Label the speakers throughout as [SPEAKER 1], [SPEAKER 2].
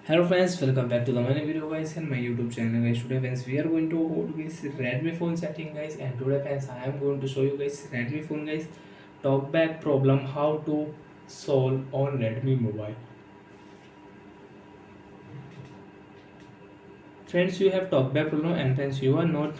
[SPEAKER 1] Hello friends, welcome back to the my video guys and my YouTube channel guys. Today friends we are going to hold this Redmi phone setting guys, and today friends I am going to show you guys Redmi phone guys talkback problem how to solve on Redmi mobile. Friends, you have talkback problem and friends you are not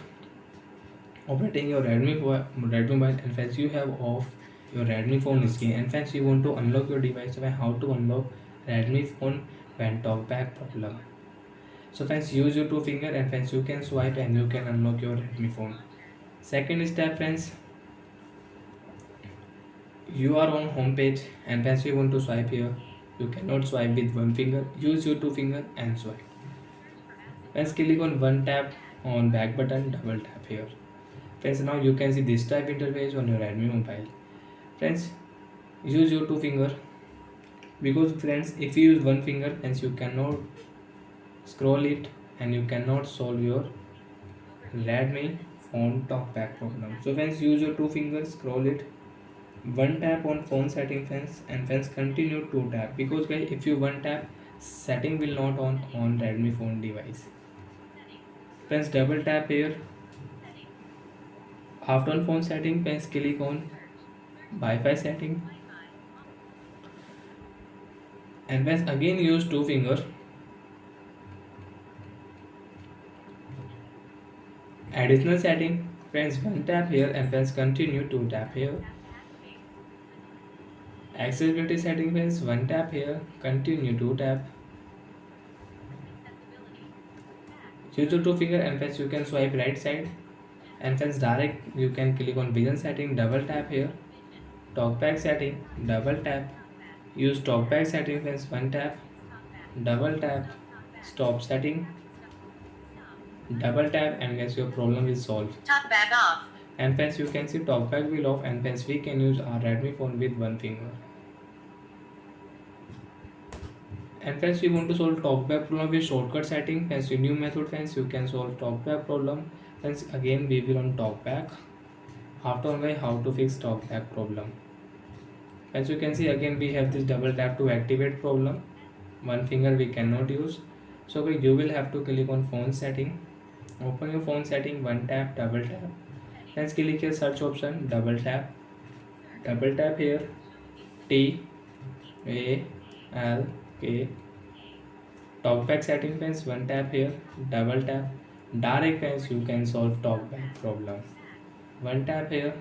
[SPEAKER 1] operating your Redmi mobile, and friends you have off your Redmi phone screen, and friends you want to unlock your device. So how to unlock Redmi phone when talkback problem. So friends, use your two finger and friends you can swipe and you can unlock your Redmi phone. Second step friends, you are on home page and friends you want to swipe here. You cannot swipe with one finger. Use your two finger and swipe. Friends, click on one tap on back button, double tap here. Friends, now you can see this type interface on your Redmi mobile. Friends, use your two finger, because friends if you use one finger friends you cannot scroll it and you cannot solve your Redmi phone talkback problem. So friends, use your two fingers, scroll it, one tap on phone setting friends, and friends continue to tap, because guys if you one tap setting will not on Redmi phone device. Friends, double tap here. After on phone setting friends, click on Wi-Fi setting, and friends again use two finger. Additional setting friends, one tap here and friends continue to tap here. Accessibility setting friends, one tap here, continue to tap. Use the two finger and friends you can swipe right side, and friends direct you can click on vision setting, double tap here. Talkback setting, double tap. Use talkback setting friends, one tap, double tap. Stop setting, double tap, and guess your problem is solved. Talkback off. And friends you can see talkback will off, and friends we can use our Redmi phone with one finger. And friends, we want to solve talkback problem with shortcut setting. Friends, in new method friends you can solve talkback problem. Friends, again we will on talkback. After on how to fix talkback problem. As you can see again we have this double tap to activate problem. One finger we cannot use. So you will have to click on phone setting. Open your phone setting, one tap, double tap. Friends, click here search option, double tap. Double tap here. T A L K. Talkback setting friends, one tap here, double tap. Direct friends you can solve talkback problem. One tap here,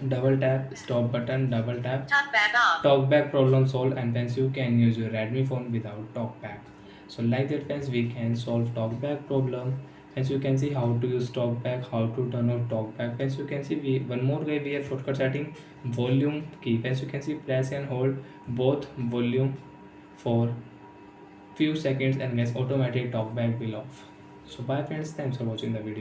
[SPEAKER 1] double tap, stop button, double tap. Talkback off. Talkback problem solved, and friends you can use your Redmi phone without talkback. So like that friends we can solve talkback problem. As you can see how to use talkback, how to turn off talkback. Friends, you can see one more way we have shortcut setting, volume key. Friends, you can see press and hold both volume for few seconds and guys automatic talkback will off. So bye friends, thanks for watching the video.